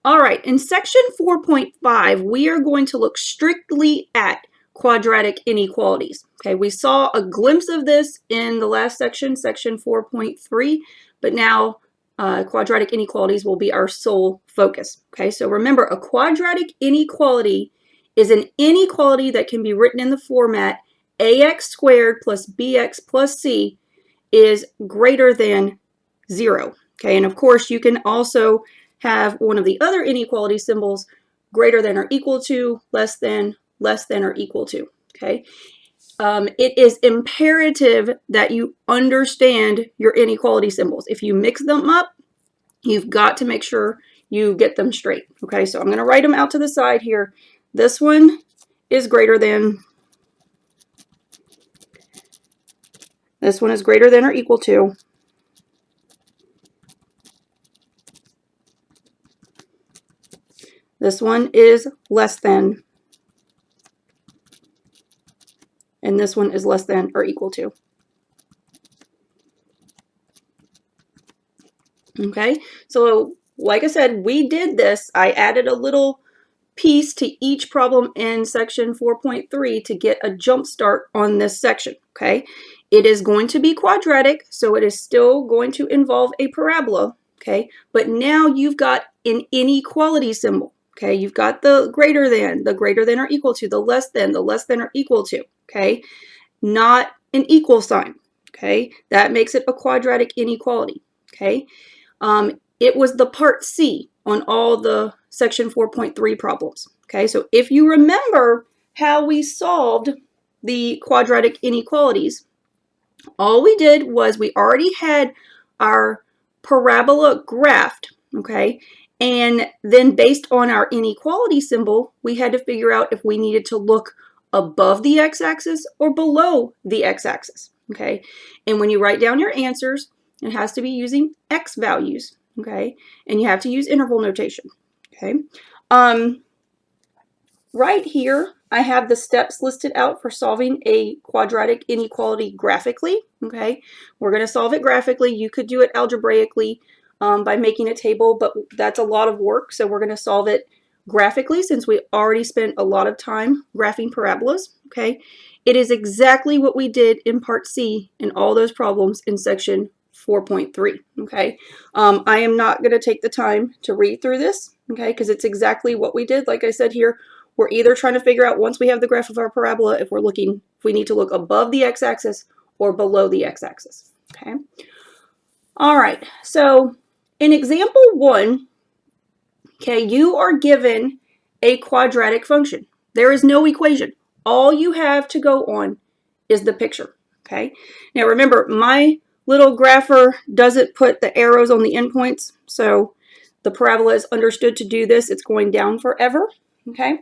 All right, in section 4.5, we are going to look strictly at quadratic inequalities. Okay, we saw a glimpse of this in the last section, section 4.3, but now quadratic inequalities will be our sole focus. Okay, so remember, a quadratic inequality is an inequality that can be written in the format ax squared plus bx plus c is greater than 0. Okay, and of course you can also have one of the other inequality symbols, greater than or equal to, less than or equal to. Okay, it is imperative that you understand your inequality symbols. If you mix them up, you've got to make sure you get them straight. Okay, so I'm going to write them out to the side here. This one is greater than. This one is greater than or equal to. This one is less than. And this one is less than or equal to. Okay, so like I said, we did this. I added a little piece to each problem in section 4.3 to get a jump start on this section. Okay, it is going to be quadratic, so it is still going to involve a parabola. Okay, but now you've got an inequality symbol. Okay, you've got the greater than or equal to, the less than or equal to. Okay, not an equal sign. Okay, that makes it a quadratic inequality. Okay, it was the part C on all the section 4.3 problems. Okay, so if you remember how we solved the quadratic inequalities, all we did was we already had our parabola graphed, okay, and then based on our inequality symbol, we had to figure out if we needed to look above the x-axis or below the x-axis, okay? And when you write down your answers, it has to be using x values, okay? And you have to use interval notation, okay? Right here, I have the steps listed out for solving a quadratic inequality graphically, okay? We're going to solve it graphically. You could do it algebraically by making a table, but that's a lot of work, so we're going to solve it graphically since we already spent a lot of time graphing parabolas, okay? It is exactly what we did in part C in all those problems in section 4.3, okay? I am not going to take the time to read through this, okay, because it's exactly what we did. Like I said here, we're either trying to figure out, once we have the graph of our parabola, if we need to look above the x-axis or below the x-axis, okay? All right, so in example 1, okay, you are given a quadratic function. There is no equation. All you have to go on is the picture, okay? Now remember, my little grapher doesn't put the arrows on the endpoints, so the parabola is understood to do this. It's going down forever, okay?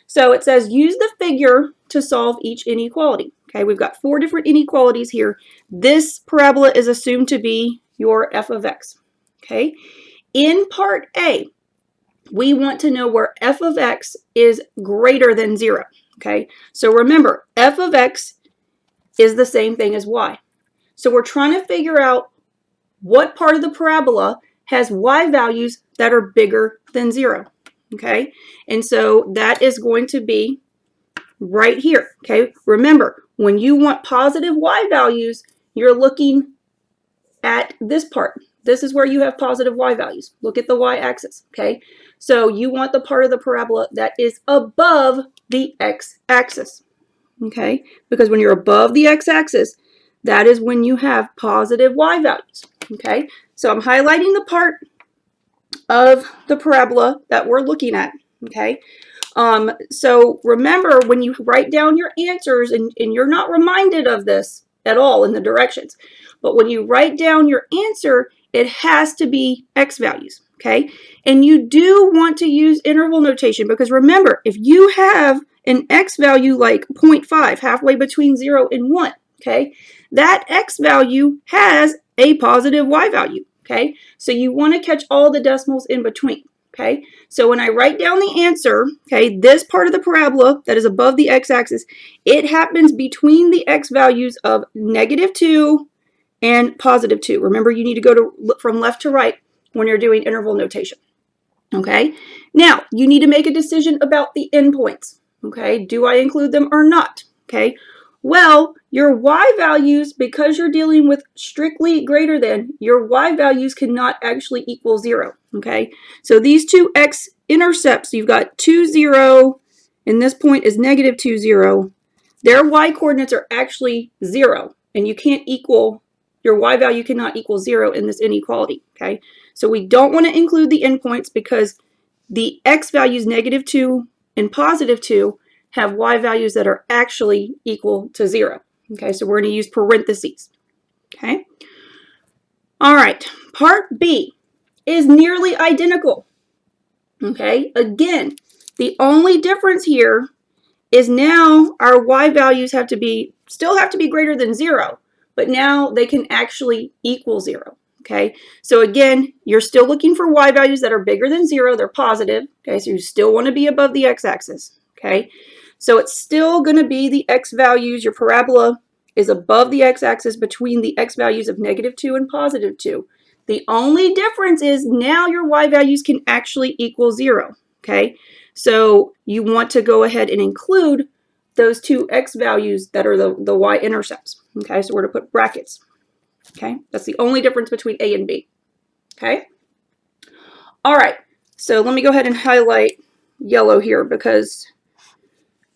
So it says use the figure to solve each inequality. Okay, we've got 4 different inequalities here. This parabola is assumed to be your f of x. Okay, in part A, we want to know where f of x is greater than 0. Okay, so remember, f of x is the same thing as y. So we're trying to figure out what part of the parabola has y values that are bigger than 0. Okay, and so that is going to be right here. Okay, remember, when you want positive y values, you're looking at this part. This is where you have positive y values. Look at the y-axis, okay? So you want the part of the parabola that is above the x-axis, okay? Because when you're above the x-axis, that is when you have positive y values, okay? So I'm highlighting the part of the parabola that we're looking at, okay? So remember, when you write down your answers, and you're not reminded of this at all in the directions, but when you write down your answer, it has to be x values, okay? And you do want to use interval notation, because remember, if you have an x value like 0.5, halfway between 0 and 1, okay, that x value has a positive y value, okay? So you want to catch all the decimals in between. Okay, so when I write down the answer, okay, this part of the parabola that is above the x-axis, it happens between the x values of -2 and +2. Remember, you need to go from left to right when you're doing interval notation. Okay, now you need to make a decision about the endpoints. Okay, do I include them or not? Okay, well, your y values, because you're dealing with strictly greater than, your y values cannot actually equal 0. Okay, so these two x-intercepts, you've got 2, 0, and this point is negative 2, 0. Their y coordinates are actually 0, and you can't equal, your y value cannot equal 0 in this inequality. Okay, so we don't want to include the endpoints because the x values negative 2 and positive 2 have y values that are actually equal to 0. Okay, so we're going to use parentheses. Okay. All right, part B is nearly identical. Okay, again, the only difference here is now our y values still have to be greater than 0, but now they can actually equal 0. Okay, so again, you're still looking for y values that are bigger than 0. They're positive. Okay, so you still want to be above the x-axis. Okay, so it's still going to be the x values. Your parabola is above the x-axis between the x values of negative 2 and positive 2. The only difference is now your y values can actually equal 0. Okay, so you want to go ahead and include those two x values that are the y-intercepts. Okay, so we're going to put brackets. Okay, that's the only difference between A and B. Okay, all right, so let me go ahead and highlight yellow here because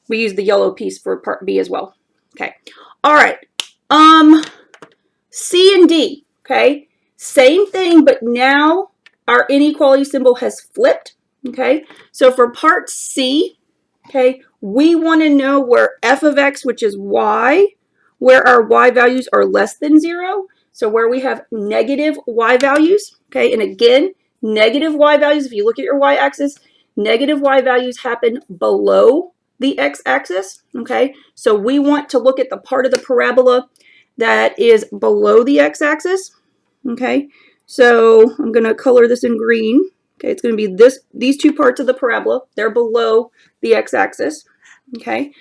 we use the yellow piece for part B as well. Okay, all right, C and D, okay, same thing, but now our inequality symbol has flipped. Okay, so for part C, okay, we want to know where f of x, which is y, where our y values are less than 0. So where we have negative y values, okay, and again, negative y values, if you look at your y-axis, negative y values happen below the x-axis, okay? So we want to look at the part of the parabola that is below the x-axis, okay? So I'm going to color this in green. Okay, it's going to be these two parts of the parabola. They're below the x-axis, okay?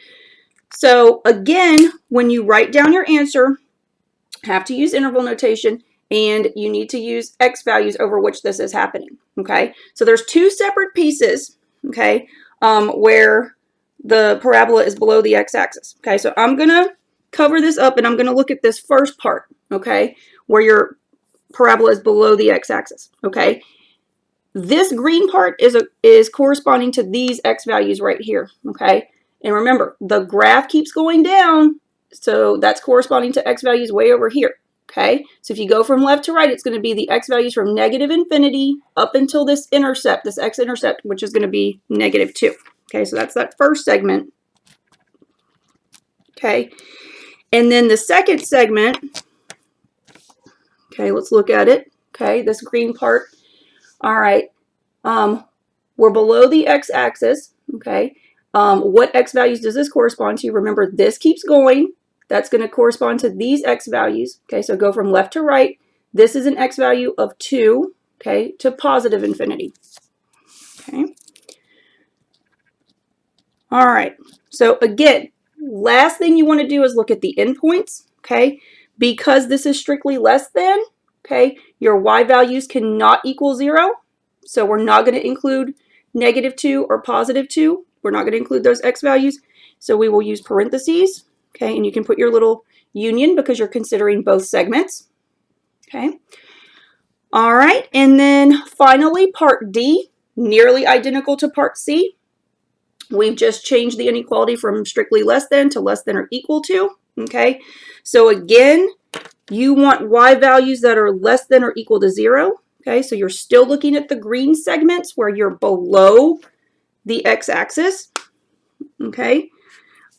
So again, when you write down your answer, have to use interval notation, and you need to use x values over which this is happening, okay? So there's two separate pieces, okay, where the parabola is below the x-axis, okay? So I'm going to cover this up, and I'm going to look at this first part, okay, where your parabola is below the x-axis, okay? This green part is corresponding to these x values right here, okay? And remember, the graph keeps going down, so that's corresponding to x values way over here, okay? So if you go from left to right, it's going to be the x values from negative infinity up until this intercept, this x-intercept, which is going to be negative 2. Okay, so that's that first segment. Okay, and then the second segment, okay, let's look at it. Okay, this green part. All right, we're below the x-axis, okay? What x values does this correspond to? Remember, this keeps going. That's going to correspond to these x values. Okay, so go from left to right. This is an x value of 2, okay, to positive infinity. Okay. All right. So again, last thing you want to do is look at the endpoints, okay? Because this is strictly less than, okay, your y values cannot equal 0. So we're not going to include negative 2 or positive 2. We're not going to include those x values. So we will use parentheses, okay? And you can put your little union because you're considering both segments, okay? All right, and then finally, part D, nearly identical to part C. We've just changed the inequality from strictly less than to less than or equal to, okay? So again, you want y values that are less than or equal to 0, okay? So you're still looking at the green segments where you're below the x-axis, okay?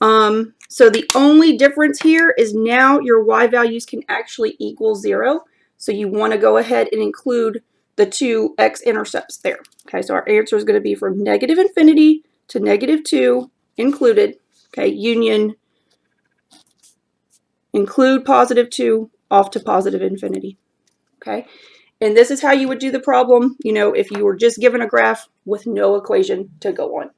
So the only difference here is now your y values can actually equal 0. So you want to go ahead and include the two x-intercepts there, okay? So our answer is going to be from negative infinity to negative 2 included, okay, union, include positive 2 off to positive infinity, okay? And this is how you would do the problem, you know, if you were just given a graph with no equation to go on.